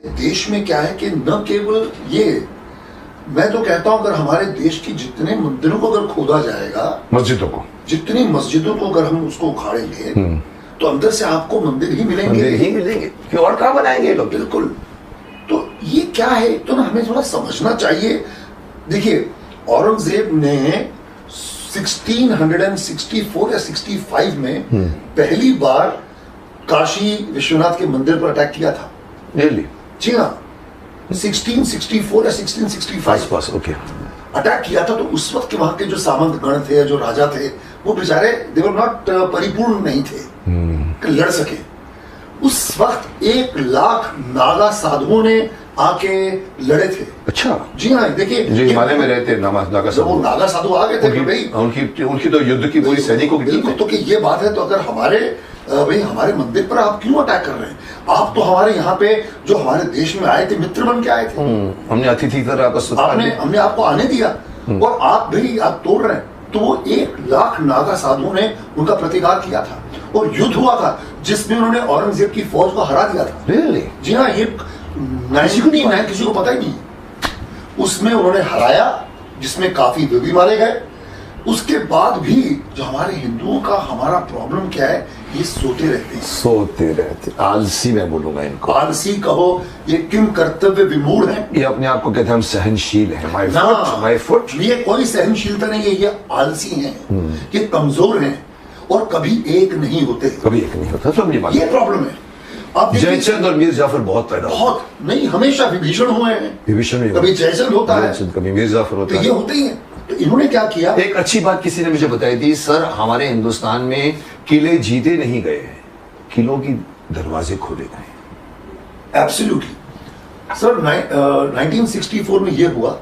देश में क्या है कि न केवल ये, मैं तो कहता हूं अगर हमारे देश की जितने मंदिरों को अगर खोदा जाएगा, मस्जिदों को, जितनी मस्जिदों को अगर हम उसको उखाड़ेंगे तो अंदर से आपको मंदिर ही मिलेंगे कि और कहाँ बनाएंगे लोग। बिल्कुल। तो ये क्या है, तो ना हमें थोड़ा समझना चाहिए। देखिए औरंगजेब ने 1664 या 65 में पहली बार काशी विश्वनाथ के मंदिर पर अटैक किया था। रियली? जी हाँ, 1664 या 1665 ओके, अटैक किया था। तो उस वक्त के वहां के जो सामंत गण थे, जो राजा थे, वो बेचारे दे वर नॉट परिपूर्ण नहीं थे कि लड़ सके। उस वक्त 1 लाख नागा साधुओं ने आके लड़े थे। अच्छा। जी हाँ, देखिए जो हिमालय में रहते नागा साधु, वो नागा साधु आ गए थे भाई, उनकी तो युद्ध की पूरी सैनिकों की टीम है। तो कि ये बात है, तो अगर हमारे मंदिर पर आप क्यों अटैक कर रहे हैं? आप तो हमारे यहाँ पे जो हमारे देश में आए थे, मित्र बन के आए थे, हमने अतिथि की तरह हमने आपको आने दिया और आप तोड़ रहे हैं। तो वो 1 लाख नागा साधुओं ने उनका प्रतिकार किया था और युद्ध हुआ था जिसमें उन्होंने औरंगजेब की फौज को हरा दिया था। Really? जी हाँ, ये किसी को पता ही नहीं। उसमें उन्होंने हराया, जिसमें काफी वे भी मारे गए। उसके बाद भी जो हमारे हिंदुओं का हमारा प्रॉब्लम क्या है, ये सोते रहते हैं। आलसी मैं बोलूंगा इनको, आलसी कहो, ये किम कर्तव्य विमूढ़ है। ये अपने आप को कहते हैं हम सहनशील हैं, माय फुट। ये कोई सहनशीलता नहीं है, ये आलसी हैं, ये कमजोर हैं और कभी एक नहीं होते। ये प्रॉब्लम है। अब जयचंद और मीर जाफर बहुत नहीं, हमेशा विभीषण हुए हैं। विभीषण कभी जयचंद होता है, कभी मीर जाफर होता है। ये होते ही हैं। तो इन्होंने क्या किया? एक अच्छी बात किसी ने मुझे बताई थी, सर हमारे हिंदुस्तान में किले जीते नहीं गए हैं, किलों की दरवाजे खोले गए। Absolutely sir. 1964 में ये हुआ।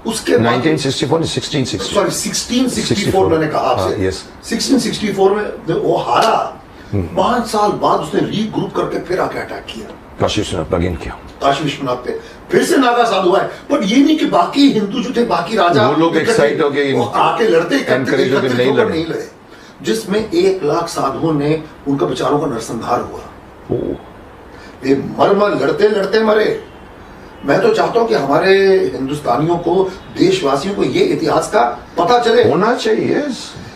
उसके 1664 मैंने कहा आपसे। 1664 में वो हारा, 5 साल बाद उसने रीग्रुप करके फिर आके अटैक किया, काशी विश्वनाथ पे। फिर से नागा साधु आए, बट ये नहीं कि बाकी हिंदू जो थे, बाकी राजा, वो लोग एक्साइट हो गए, आके लड़ते नहीं लड़े, जिसमें 1 लाख साधुओं ने उनका बेचारों का नरसंहार हुआ। ये लड़ते लड़ते मरे। मैं तो चाहता हूं कि हमारे हिंदुस्तानियों को, देशवासियों को ये इतिहास का पता चले, होना चाहिए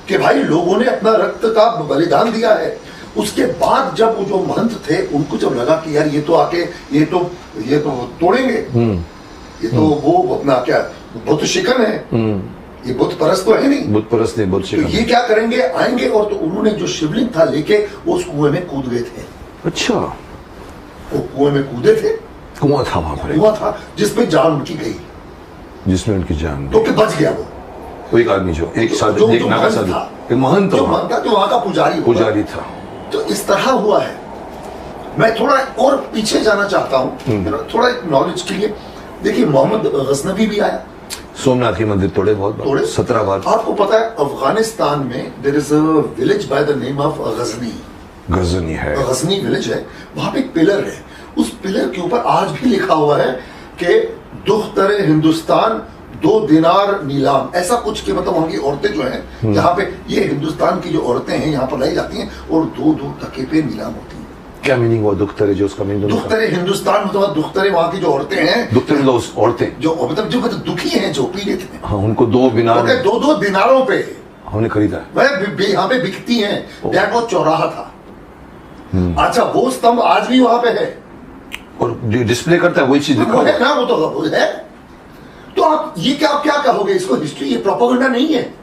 कि भाई लोगों ने अपना रक्त का बलिदान दिया है। उसके बाद जब वो जो महंत थे, उनको जब लगा कि यार ये तो आके ये तो तोड़ेंगे, ये तो वो अपना क्या बुत शिकन है, ये बुत परस्त तो है नहीं, बुत परस्त नहीं, बुत शिकन। तो ये क्या करेंगे, आएंगे। और तो उन्होंने जो शिवलिंग था लेके वो उस कुएं में कूद गए थे। अच्छा, वो कुएं में कूदे थे। कुआं था वहां पर, कुआं था जिसमें जान उनकी गई, जिसमें उनकी जान तो कि बच गया वो एक आदमी जो एक साधु, एक नागा साधु, एक महंत था, जो वहां का पुजारी था। तो इस तरह हुआ है। मैं थोड़ा और पीछे जाना चाहता हूँ, थोड़ा एक नॉलेज के लिए। देखिए मोहम्मद गजनवी भी आया, सोमनाथ के मंदिर तोड़े 17 बार। आपको पता है अफगानिस्तान में there is a village by the name of Ghazni village है। वहां पे एक पिलर है, उस पिलर के ऊपर आज भी लिखा हुआ है कि दुख्तर हिंदुस्तान 2 दिनार नीलाम, ऐसा कुछ के मतलब वहां की औरतें जो हैं, यहाँ पे ये हिंदुस्तान की जो औरतें हैं यहाँ पर लाई जाती हैं और 2 टके पे नीलाम होती है। क्या मीनिंग हुआ दुख्तरे? जो उसका मीनिंग दुख्तरे हिंदुस्तान मतलब दुख्तरे वहां की जो औरतें हैं, दुख्तरे औरतें जो मतलब दुखी हैं, जो पीड़ित हैं। हाँ, उनको 2 दिनारों पे हमने खरीदा, वह यहाँ पे बिकती हैं। वो चौराहा था। अच्छा, वो स्तंभ आज भी वहां पे है और जो डिस्प्ले करता है वही चीज है ना, वो तो है। तो आप क्या कहोगे इसको? हिस्ट्री, ये प्रोपेगेंडा नहीं है,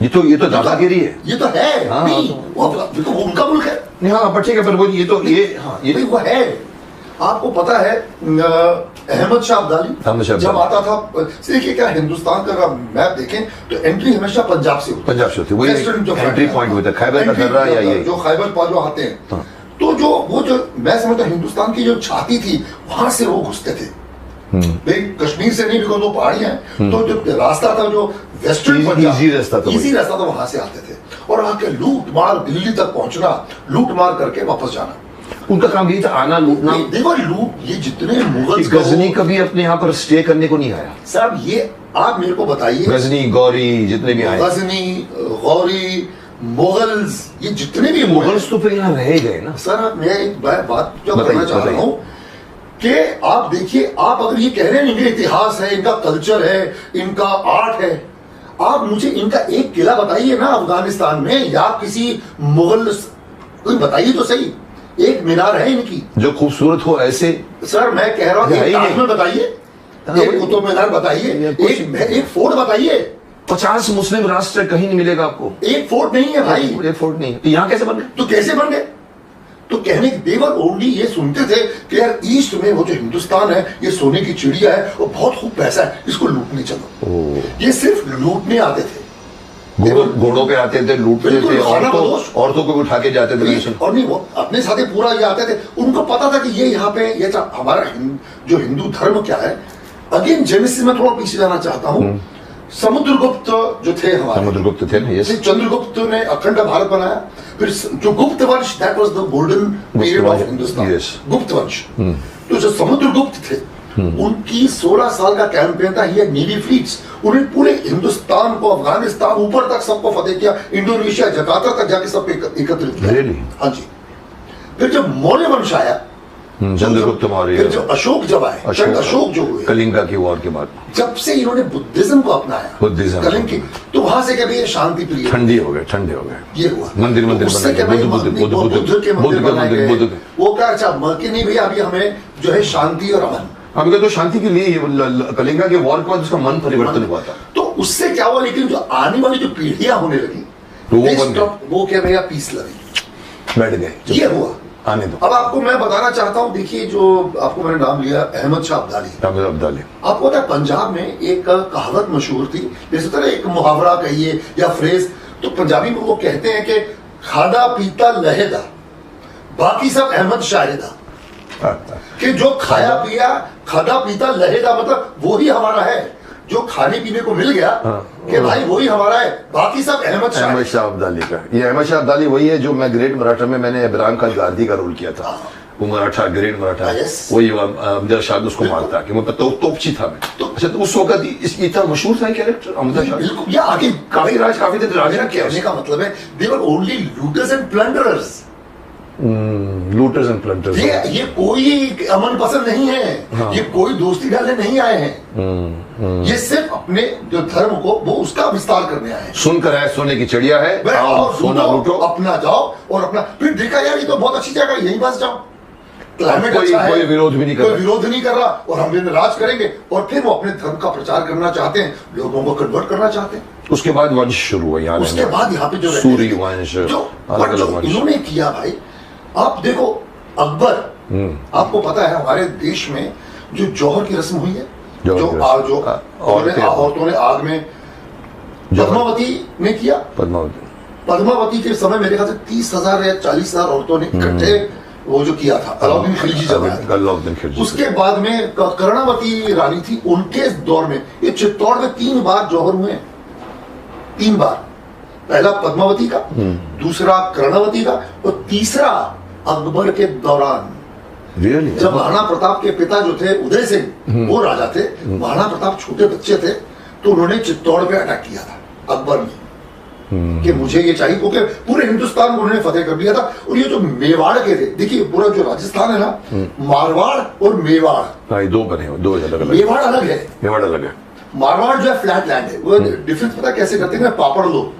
ये तो दादागिरी है। ये तो है। हाँ, वो उनका मुल्क है। हाँ, पर ठीक है, पर वो वो है। आपको पता है अहमद शाह अब्दाली जब आता था, देखिए क्या हिंदुस्तान का मैप देखें तो एंट्री हमेशा पंजाब से होती, वही एंट्री पॉइंट होता है, खैबर का दर्रा या ये जो खैबर पास जो आते हैं। तो जो मैं समझता हिंदुस्तान की जो छाती थी, वहां से वो घुसते थे। कश्मीर से नहीं, बिकॉज वो पहाड़ियां हैं। तो जो रास्ता था, जो वेस्टर्न इजी रास्ता था, वहां से आते थे और आके लूट मार, दिल्ली तक पहुंचना, लूट मार करके वापस जाना। उनका काम यही था, आना, लूटना। देखो लूट, ये जितने मुगल, गजनी कभी अपने यहाँ पर स्टे करने को नहीं आया साहब। ये आप मेरे को बताइए, गजनी, गौरी, जितने भी आए, गजनी, गौरी, मुगल्स, ये जितने भी मुगल्स तो फिर यहाँ रह गए ना सर। मैं एक बात जो करना चाह रहा हूँ, कि आप देखिए, आप अगर ये कह रहे हैं इनका इतिहास है, इनका कल्चर है, इनका आर्ट है, आप मुझे इनका एक किला बताइए ना अफगानिस्तान में, या किसी मुगल, कोई बताइए तो सही, एक मीनार है इनकी जो खूबसूरत हो ऐसे। सर मैं कह रहा हूं, एक ताजमहल बताइए, एक कुतुब मीनार बताइए, एक फोर्ट बताइए। 50 मुस्लिम राष्ट्र कहीं नहीं मिलेगा आपको। एक फोर्ट नहीं है भाई, एक फोर्ट नहीं है, तो यहाँ कैसे बन गए? तो कैसे बन गए? तो कहने के देवर ओनली ये सुनते थे कि यार ईस्ट में वो जो हिंदुस्तान है ये सोने की चिड़िया है, वो बहुत खूब पैसा है, इसको लूटने चलो। ये सिर्फ लूटने आते थे, घोड़ों पे आते थे, लूटते थे, औरतों को उठा के जाते थे। और नहीं, वो अपने साथ ही पूरा ये आते थे। उनको पता था कि ये यहाँ पे ये हमारा जो हिंदू धर्म क्या है। अगेन जेनेसिस में थोड़ा पीछे जाना चाहता हूँ। समुद्रगुप्त जो थे हमारे, समुद्रगुप्त थे ना, यस। चंद्रगुप्त ने अखंड भारत बनाया। फिर जो गुप्त वंश, that was the golden period of Hindustan, गुप्त वंश। तो जो समुद्रगुप्त थे उनकी 16 साल का कैंपेन था, ये नेवी फ्लीट्स, उन्हें पूरे हिंदुस्तान को, अफगानिस्तान ऊपर तक सबको फतेह किया, इंडोनेशिया जकार्ता तक जाके सब एकत्रित किया। हाँ जी। फिर जब मौर्य वंश आया, चंद्रगुप्त मौर्य, फिर जो अशोक जब आए, अशोक जो हुए कलिंगा की वॉर के बाद, जब से इन्होंने बुद्धिज्म को अपनाया, बुद्धिज्म कलिंग की, तो वहां से क्या ये शांति प्रिय ठंडे हो गए, ठंडे हो गए। ये हुआ मंदिर बुद्ध के मंदिर, वो क्या, अच्छा कि नहीं भैया अभी हमें जो है शांति और अमन, हमको तो शांति के लिए कलिंगा के वॉर के बाद उसका मन परिवर्तन हुआ था। तो उससे क्या हुआ, लेकिन जो आने वाली जो पीढ़ियां होने लगी वो क्या भैया पीस लगी, बैठ गए, ये हुआ। आने दो। अब आपको मैं बताना चाहता हूं, देखिए जो आपको मैंने नाम लिया अहमद शाह अब्दाली। आपको पता है पंजाब में एक कहावत मशहूर थी, जैसे तरह एक मुहावरा कहिए या फ्रेज, तो पंजाबी में वो कहते हैं कि खादा पीता लहेदा, बाकी सब अहमद शाहिदा। कि जो खाया पिया, खादा पीता लहेदा, मतलब वो ही हमारा है, जो खाने पीने को मिल गया कि भाई वही हमारा है, बाकी सब अहमद शाह अब्दाली का। ये अहमद शाह अब्दाली वही है जो मैं ग्रेट मराठा में मैंने इब्राहिम खान गांधी का रोल किया था। वो मराठा, ग्रेट मराठा, वही अमजद शाह उसको मारता कि मैं तोपची था मैं। अच्छा, तो उस वक्त इतना मशहूर था कैरेक्टर अमजद शाह। या आगे काफी देर राजा कहने का मतलब है they were only looters and plunderers. Looters and plunderers. ये कोई अमन पसंद नहीं है, ये कोई दोस्ती डालने नहीं आए हैं, ये सिर्फ अपने जो धर्म को वो उसका विस्तार करने आए हैं। सुनकर है सोने की चिड़िया है, और सोना लूटो, अपना जाओ और अपना, फिर देखा यार ये तो बहुत अच्छी जगह, यही बस जाओ, क्लाइमेट अच्छा है, कोई विरोध भी नहीं कर रहा, कोई विरोध नहीं कर रहा, और हम भी राज करेंगे। और फिर वो अपने धर्म का प्रचार करना चाहते हैं, लोगों को कन्वर्ट करना चाहते हैं। उसके बाद वंश शुरू हुआ यहाँ, उसके बाद यहाँ पे जो सूर्य वंश, अलग अलग वंश इन्होंने किया भाई। आप देखो अकबर, आपको पता है हमारे देश में जो जौहर की रस्म हुई है, जो औरतों ने आग में, पद्मावती ने किया। पद्मावती के समय मेरे ख्याल से 30,000 या 40,000 औरतों ने इकट्ठे वो जो किया था, अलाउद्दीन खिलजी जब आया। उसके बाद में कर्णावती रानी थी, उनके दौर में ये चित्तौड़ में 3 बार जौहर हुए, 3 बार। पहला पद्मावती का, दूसरा कर्णावती का, और तीसरा अकबर के दौरान। जब महाराणा प्रताप के पिता जो थे उदय सिंह, वो राजा थे, महाराणा प्रताप छोटे बच्चे थे, तो उन्होंने चित्तौड़ पे अटैक किया था अकबर ने कि मुझे ये चाहिए, क्योंकि पूरे हिंदुस्तान को उन्होंने फतेह कर दिया था। और ये जो मेवाड़ के थे, देखिए पूरा जो राजस्थान है ना, मारवाड़ और मेवाड़, दो बने, दो अलग। मेवाड़ अलग है, मेवाड़ अलग है। मारवाड़ जो है फ्लैट लैंड है। वो डिफरेंस पता कैसे करते हैं, पापड़ लो,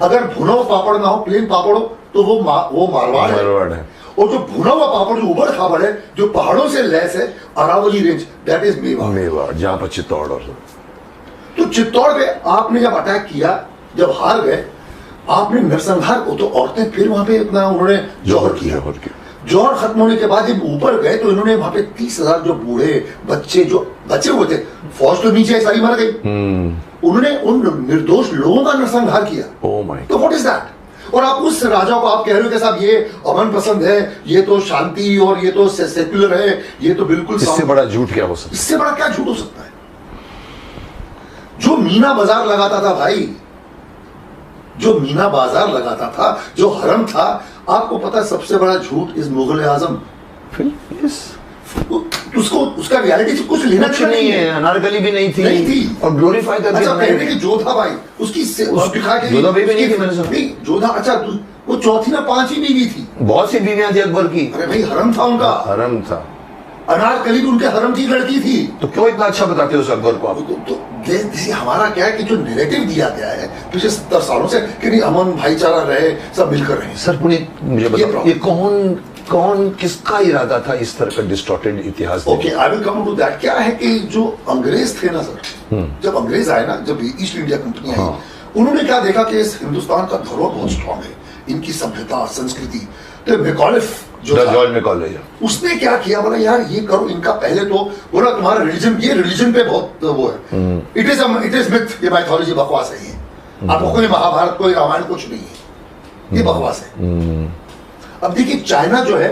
अगर भुना हुआ पापड़ ना हो, प्लेन पापड़ हो, तो वो मारवाड़ है। और जो भुना हुआ पापड़ जो उबड़ खाबड़ है, जो पहाड़ों से लैस है, Aravalli range, that is Mewar, जहां पर चित्तौड़। और तो चित्तौड़ पे आपने जब अटैक किया, जब हार गए, आपने नरसंहार को, तो औरतें फिर वहां पे इतना उन्होंने जौहर किया। जौहर खत्म होने के बाद जब ऊपर गए, तो इन्होंने वहां पे 30,000 जो बूढ़े बच्चे जो बचे हुए थे, फौज तो नीचे सारी मर गई, उन्होंने उन निर्दोष लोगों का नरसंहार किया। तो व्हाट इज दैट? और आप उस राजा को आप कह रहे हो कि साहब ये अमन पसंद है, ये तो शांति, और ये तो सेक्युलर है, ये तो बिल्कुल। इससे बड़ा झूठ क्या हो सकता है? इससे बड़ा क्या झूठ हो सकता है? जो मीना बाजार लगाता था भाई, जो मीना बाजार लगाता था, जो हरम था, आपको पता है सबसे बड़ा झूठ इस मुगल आजम। उसको उसका रियलिटी से कुछ लेना नहीं है, अनारकली भी नहीं थी और ग्लोरीफाई करके। अच्छा कहने की जोधा भाई, उसकी दिखा के जोधा बीवी नहीं थी, मैंने सुना। जोधा, अच्छा वो चौथी ना 5वीं बीवी थी। बहुत सी बीवियां थी अकबर की। अरे भाई हरम था उनका, हरम था। अनारकली भी उनके हरम की लड़की थी। तो क्यों इतना अच्छा बताते हो उस अकबर को आप? तो जैसे हमारा क्या है कि जो नैरेटिव दिया गया है पिछले 70 सालों से कि नहीं अमन भाईचारा रहे, सब मिलकर रहे। सर पुनीत मुझे बताओ, ये कौन किसका इरादा था इस तरह का डिस्टॉर्टेड इतिहास? Okay, I will come to that. क्या है कि जो अंग्रेज थे ना सर, जब अंग्रेज आए ना, जब ईस्ट इंडिया कंपनी आई, उन्होंने क्या देखा कि इस हिंदुस्तान का धरोहर बहुत स्ट्रांग है, इनकी सभ्यता संस्कृति। तो मैकॉलिफ जो जॉर्ज मैकॉले, उसने क्या किया, बोला यार ये करो इनका, पहले तो बोला तुम्हारा रिलीजन, ये रिलीजन पे बहुत वो है, इट इज मिथ, ये माइथोलॉजी बकवास है, ये आपको कोई महाभारत कोई रामायण कुछ नहीं है, ये बकवास है। अब देखिए चाइना जो है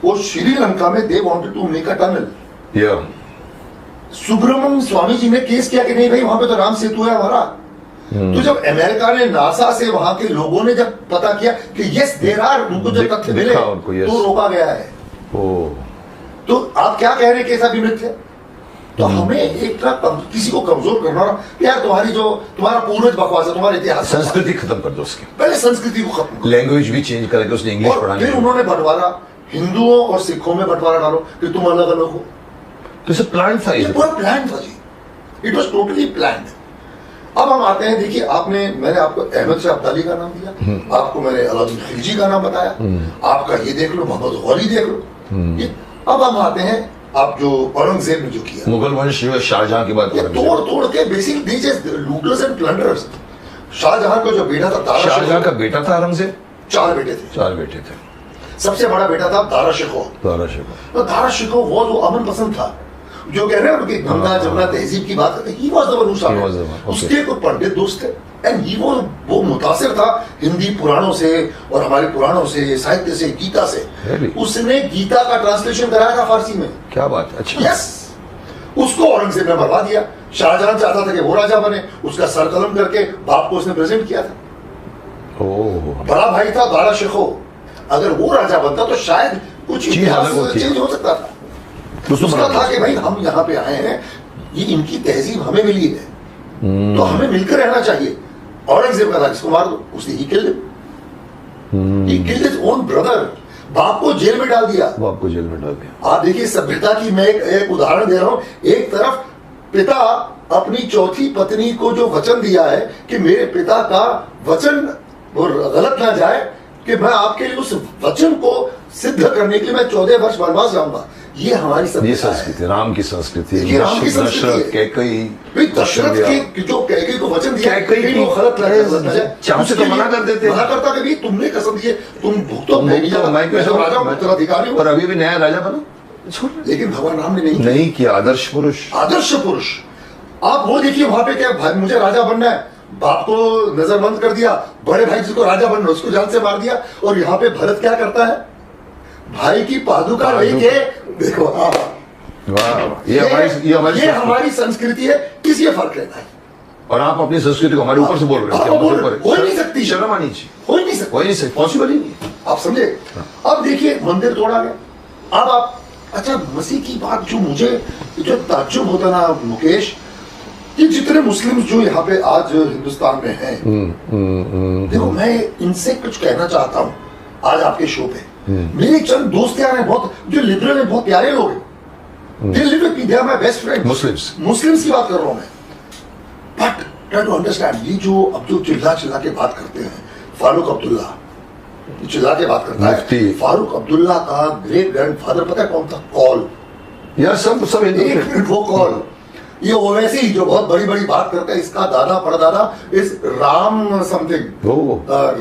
वो श्रीलंका में they wanted to make a tunnel. Subramanian Swamy ji ने केस किया कि नहीं भाई वहां पे तो राम सेतु है हमारा। तो जब अमेरिका ने नासा से वहां के लोगों ने जब पता किया कि यस देयर आर, उनको जब तथ्य मिले तो रोका गया है। तो आप क्या कह रहे हैं कि ऐसा विमृत है? तो हमें एक तरह किसी को कमजोर करना, यार तुम्हारा पूर्वज बकवास है, तुम्हारा इतिहास, संस्कृति खत्म कर दो उसकी, पहले संस्कृति को खत्म, लैंग्वेज भी चेंज करके उसने इंग्लिश पढ़ाने। फिर उन्होंने बंटवारा, हिंदुओं और सिखों में बंटवारा डालो कि तुम अलग अलग हो। तो इसे प्लान था, ये पूरा प्लान था जी, इट वाज टोटली प्लान्ड। अब हम आते हैं, देखिए मैंने आपको अहमद शाह अब्दाली का नाम दिया, आपको मैंने अलाउद्दीन खिलजी का नाम बताया, आपका ये देख लो, मोहम्मद गौरी देख लो। अब हम आते हैं आप जो औरंगजेब ने जो किया, मुगल वंश जो शाहजहां की बात तोड़ के बेसिक लूटर्स एंड प्लंडरर्स। शाहजहां का जो बेटा था, शाहजहां का बेटा था औरंगजेब, 4 बेटे थे। 4 बेटे थे। सबसे बड़ा बेटा था दारा शिकोह। तो दारा शिकोह वो जो अमन पसंद था, जो कह रहे हैं कि गंगा जमुना तहजीब की बात करते, he was the one who started. उसके कुछ पंडित दोस्त थे एंड ही वो मुतासिर था हिंदी पुराणों से और हमारे पुराणों से, साहित्य से, गीता से। उसने गीता का ट्रांसलेशन कराया था फारसी में। क्या बात है, अच्छा। यस, उसको औरंगजेब ने मरवा दिया। शाहजहां चाहता था कि वो राजा बने, उसका सर कलम करके बाप को उसने प्रेजेंट किया था। बड़ा भाई था दारा शिकोह, अगर वो राजा बनता तो शायद कुछ चेंज हो सकता था। उसका था कि भाई हम यहाँ पे आए हैं, ये इनकी तहजीब हमें मिली है, तो हमें मिलकर रहना चाहिए। औरंगजेब का था जिसको मार दो, उसने he killed his own brother, बाप को जेल में डाल दिया। आप देखिए सभ्यता की मैं एक उदाहरण दे रहा हूं। एक तरफ पिता अपनी चौथी पत्नी को जो वचन दिया है कि मेरे पिता का वचन वो गलत ना जाए, कि मैं आपके लिए उस वचन को सिद्ध करने के लिए मैं 14 वर्ष वनवास जाऊंगा। ये हमारी संस्कृति, राम की संस्कृति, राम की संस्कृति। दशरथ के जो कैकेयी को वचन दिया, वो गलत चाहते तो मना कर देते, मना करता कि तुमने कसम दी, तुम भुगतो, राजा उत्तराधिकारी, पर अभी भी नया राजा बना, लेकिन भगवान राम ने नहीं किया। आदर्श पुरुष। आप वो देखिए वहां पे क्या, मुझे राजा बनना है, बाप को नजरबंद कर दिया, बड़े भाई जिसको राजा बनना उसको जान से मार दिया। और यहाँ पे भरत क्या करता है, भाई की पादुका लेके, देखो ये हमारी संस्कृति है, किस ये फर्क रहता है। और आप अपनी संस्कृति को हमारे ऊपर से बोल रहे हो, हो नहीं सकती, शर्म आनी चाहिए, हो ही नहीं सकती, पॉसिबल ही नहीं। आप समझे। अब देखिए मंदिर तोड़ा गया। अब आप, अच्छा मसीह की बात जो मुझे जो ताज्जुब होता ना मुकेश, कि जितने मुस्लिम जो यहाँ पे आज हिंदुस्तान में हैं, देखो मैं इनसे कुछ कहना चाहता हूँ आज आपके शो पे। मेरे चंद दोस्त यार हैं बहुत, जो लिबरल हैं, बहुत प्यारे लोग हैं, they live with me, they are my best friend. Muslims की बात कर रहा हूँ मैं। बट ट्राई टू अंडरस्टैंड, ये जो अब जो चिल्ला के बात करते हैं, फारूक अब्दुल्ला चिल्ला के बात करता है। फारूक अब्दुल्ला का ग्रेट ग्रैंडफादर पता है कौन था? कॉल, यार सब वो कॉल, ये वैसे ही जो बहुत बड़ी बड़ी बात करता है, इसका दादा परदादा इस राम समथिंग,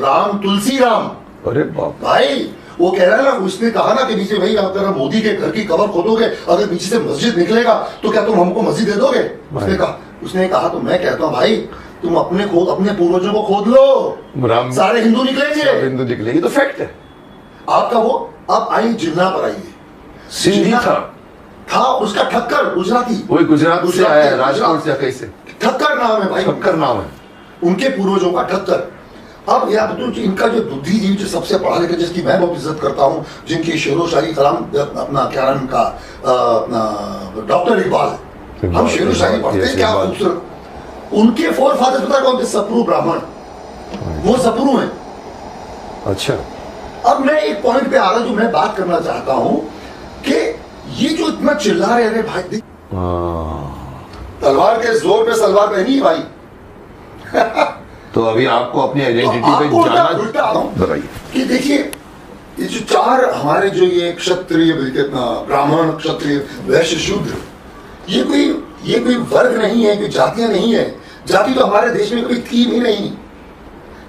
राम तुलसी राम। अरे बाप भाई, वो कह रहा है ना, उसने कहा ना कि नीचे भाई अगर मोदी के घर की कबर खोदोगे, अगर पीछे से मस्जिद निकलेगा तो क्या तुम हमको मस्जिद दे दोगे? उसने कहा तो मैं कहता हूँ भाई तुम अपने पूर्वजों को खोद लो, सारे हिंदू निकलेंगे, तो फैक्ट है आपका। वो अब आई जिन्ना पर आइए, सिंधी था उसका ठक्कर, गुजराती, वही गुजरात से आया, राजकोट से कैसे, ठक्कर नाम है भाई, ठक्कर नाम है उनके पूर्वजों का, ठक्कर। अब यार तो इनका जो बुद्धिजीवी जो सबसे पढ़ा लिखा, जिसकी मैं बहुत इज्जत करता हूँ, जिनकी शेरो शायरी कलाम, अपना क्या नाम का, डॉक्टर इकबाल, हम शेरो शायरी पढ़ते हैं, क्या खूबसूरत। उनके फोर फादर पता कौन थे? सपरू ब्राह्मण, वो सपरू हैं। अच्छा, अब मैं एक पॉइंट पे आ रहा हूं जो मैं बात करना चाहता हूं कि ये जो इतना चिल्ला रहे हैं भाई, तलवार के जोर पे सलवार पहनी है भाई। तो अभी आपको अपनी आइडेंटिटी पे जाना बताइए कि देखिए ये जो चार हमारे जो ये क्षत्रिय, ब्राह्मण, क्षत्रिय, वैश्य, शूद्र, ये कोई वर्ग नहीं है, कोई जातियां नहीं है। जाति तो हमारे देश में कोई थी भी नहीं।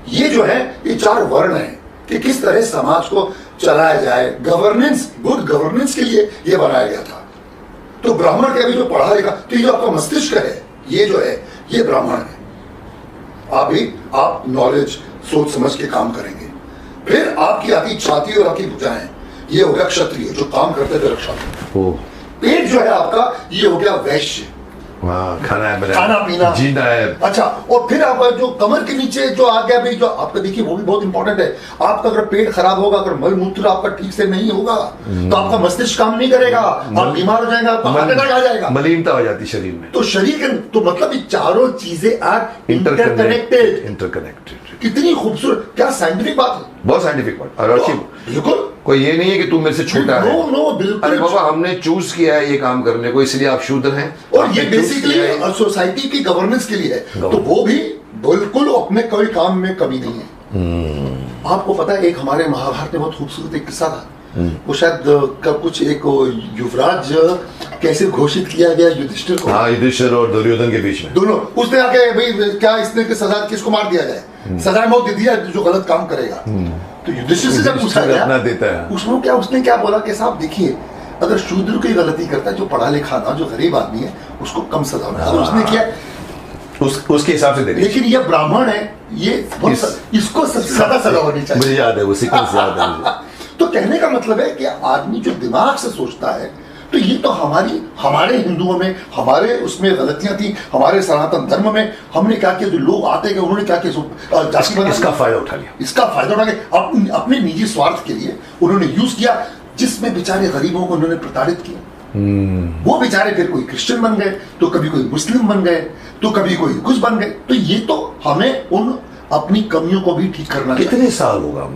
ये जो है ये चार वर्ण है कि किस तरह समाज को चलाया जाए, गवर्नेंस, गुड गवर्नेंस के लिए ये बनाया गया था। तो ब्राह्मण के अभी जो पढ़ा लिखा, तो ये जो आपका मस्तिष्क है, ये जो है ये ब्राह्मण है। आप नॉलेज, सोच समझ के काम करेंगे। फिर आपकी आती छाती और आपकी भुजाएं, ये हो गया क्षत्रिय जो काम करते थे रक्षा में। पेट जो है आपका, ये हो गया वैश्य, खाना पीना, जीना है। अच्छा, और फिर आप जो कमर के नीचे जो आ गया भाई, जो आपका देखिए वो भी बहुत इंपॉर्टेंट है। आपका अगर पेट खराब होगा, अगर मल मूत्र आपका ठीक से नहीं होगा, तो आपका मस्तिष्क काम नहीं करेगा, आप बीमार हो जाएंगे, आपका हार्ट अटैक आ जाएगा, मलिनता हो जाती शरीर में। तो शरीर के, तो मतलब ये चारों चीजें आर इंटरकनेक्टेड। कितनी खूबसूरत, क्या साइंटिफिक बात है, बहुत साइंटिफिक बात। और बिल्कुल कोई ये नहीं है कि तू मेरे से छोटा है। नो बिल्कुल। अरे बाबा, हमने चूज किया है ये काम करने को, इसलिए आप शूद्र हैं। और ये बेसिकली सोसाइटी की गवर्नेंस के लिए है, तो वो भी बिल्कुल अपने कोई काम में कमी नहीं है। आपको पता है, एक हमारे महाभारत में बहुत खूबसूरत एक किस्सा था, वो शायद कब कुछ एक युवराज कैसे घोषित किया गया युधिष्ठिर को। हाँ, युधिष्ठिर और दुर्योधन के बीच में दोनों, उसने आके भाई क्या इसने की सजा, किसको मार दिया जाए, सजा मौत दे दिया जो गलत काम करेगा। तो युधिष्ठिर से जब पूछा गया, देता है उसने क्या बोला कि साहब देखिए, अगर शूद्र की गलती करता है, जो पढ़ा लिखा ना, जो गरीब आदमी है, उसको कम सजा होना है। उसने किया उसके हिसाब से दे। लेकिन ये ब्राह्मण है, ये इसको ज्यादा सजा होनी चाहिए। मुझे याद है, वो सीक्वेंस याद है। तो कहने का मतलब है कि आदमी जो दिमाग से सोचता है, तो ये तो हमारे हिंदुओं में, हमारे उसमें गलतियां थी, हमारे सनातन धर्म में हमने क्या किया, जो लोग आते गए उन्होंने क्या किया, इसका फायदा उठा लिया, इसका फायदा उठा के अपने निजी स्वार्थ के लिए उन्होंने यूज किया, जिसमें बेचारे गरीबों को उन्होंने प्रताड़ित किया। वो बेचारे फिर कोई क्रिश्चियन बन गए, तो कभी कोई मुस्लिम बन गए, तो कभी कोई कुछ बन गए। तो ये तो हमें उन अपनी कमियों को भी ठीक करना। कितने साल होगा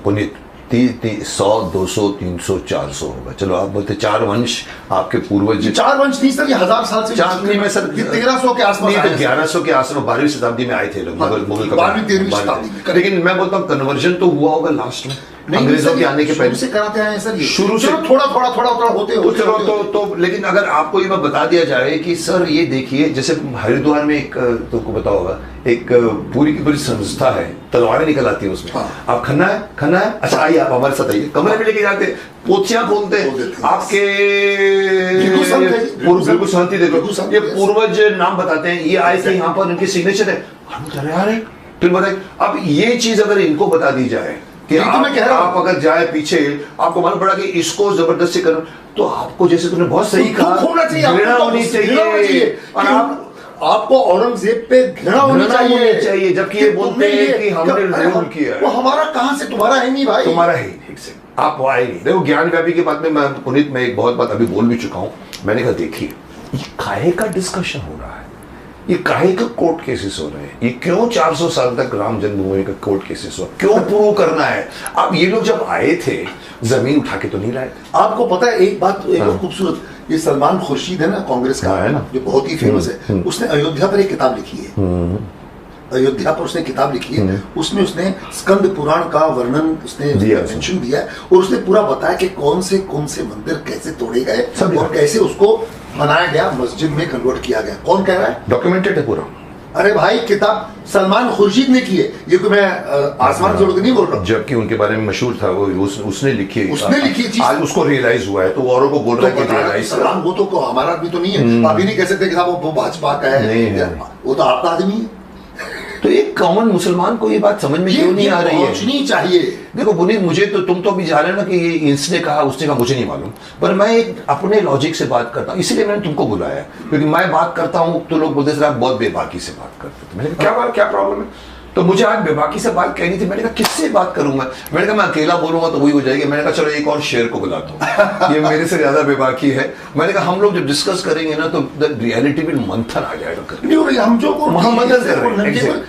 पुनीत? 100, 200, 300, 400 होगा। चलो आप बोलते 4 वंश आपके पूर्वज। 4 वंश नहीं सर, ये 1000 साल से। 4 में सर 1300 के आसपास, 1100 के आसपास, 12वीं शताब्दी में आए थे लोग, मुगल 12वीं शताब्दी। लेकिन मैं बोलता हूँ कन्वर्जन तो हुआ होगा लास्ट में, अंग्रेजों के आने के पहले से कराते आए सर, शुरू से थोड़ा होते तो लेकिन अगर आपको ये बता दिया जाए कि सर ये देखिए, जैसे हरिद्वार में एक, तुमको पता होगा, एक पूरी की पूरी संस्था है, तलवारें निकल आती है उसमें। आप खन्ना है, अच्छा आइए आप हमारे साथ आइए, कमरे में लेके जाते, पोथियां खोलते आपके, बिल्कुल शांति देखो, ये पूर्वज नाम बताते हैं, ये आए थे यहाँ पर, इनके सिग्नेचर है, फिर बताइए। अब ये चीज अगर इनको बता दी जाए कि आप अगर जाए पीछे, आपको मालूम पड़ा कि इसको जबरदस्ती करो, तो आपको, जैसे तुमने बहुत सही कहा, घृणा होनी चाहिए, और आपको औरंगजेब पे घृणा होनी चाहिए, जबकि ये बोलते हैं कि हमने रूल किया है। वो हमारा कहां से, तुम्हारा है नहीं भाई, तुम्हारा है नहीं से, आप वो आए नहीं। देखो ज्ञान व्यापी की बात में मैं पुनीत में एक बहुत बात अभी बोल भी चुका हूं। मैंने कहा देखिए, ये काहे का डिस्कशन हो रहा है, ये काहे का कोर्ट केसेस हो रहे हैं, ये क्यों 400 साल तक राम जन्मभूमि का कोर्ट केसेस हुआ, क्यों प्रूव करना है? अब ये लोग जब आए थे, जमीन उठा के तो नहीं लाए। आपको पता है एक बात, एक खूबसूरत, ये सलमान खुर्शीद है ना, कांग्रेस का है ना, जो बहुत ही फेमस है, उसने अयोध्या पर एक किताब लिखी है, अयोध्या पर उसने किताब लिखी है, उसमें उसने स्कंद पुराण का वर्णन उसने मेंशन दिया है, और उसने पूरा बताया कि कौन से मंदिर कैसे तोड़े गए और कैसे उसको बनाया गया, मस्जिद में कन्वर्ट किया गया। कौन कह रहा है? डॉक्यूमेंटेड है पूरा। अरे भाई, किताब सलमान खुर्शीद ने की है, ये कोई मैं आसमान जोड़ के नहीं बोल रहा हूँ, जबकि उनके बारे में मशहूर था वो, उसने लिखी चीज, आज उसको रियलाइज हुआ है, तो औरों को बोल रहा है कि रियलाइज। सलमान वो तो हमारा आदमी तो नहीं है, आप ही नहीं कह सकते कि साहब वो भाजपा का है, वो तो आपका आदमी है। तो एक कॉमन मुसलमान को ये बात समझ में क्यों नहीं आ रही है? पहुंचनी चाहिए। देखो पुनीत, मुझे तो, तुम तो अभी जा रहे हो ना कि ये इसने कहा उसने कहा, मुझे नहीं मालूम, पर मैं एक अपने लॉजिक से बात करता हूँ, इसीलिए मैंने तुमको बुलाया, क्योंकि मैं बात करता हूँ तो लोग बोलते सर आप बहुत बेबाकी से बात करते थे। मैंने कहा क्या प्रॉब्लम है? तो मुझे आज बेबाकी से बात कहनी थी। मैंने कहा किससे बात करूंगा? मैंने कहा मैं अकेला बोलूंगा तो वही हो जाएगी। मैंने कहा चलो एक और शेर को बुलाता हूँ, ये मेरे से ज्यादा बेबाकी है। मैंने कहा हम लोग जब डिस्कस करेंगे ना तो रियलिटी में मंथन आ जाएगा। हम जो मंथन कर रहे हैं।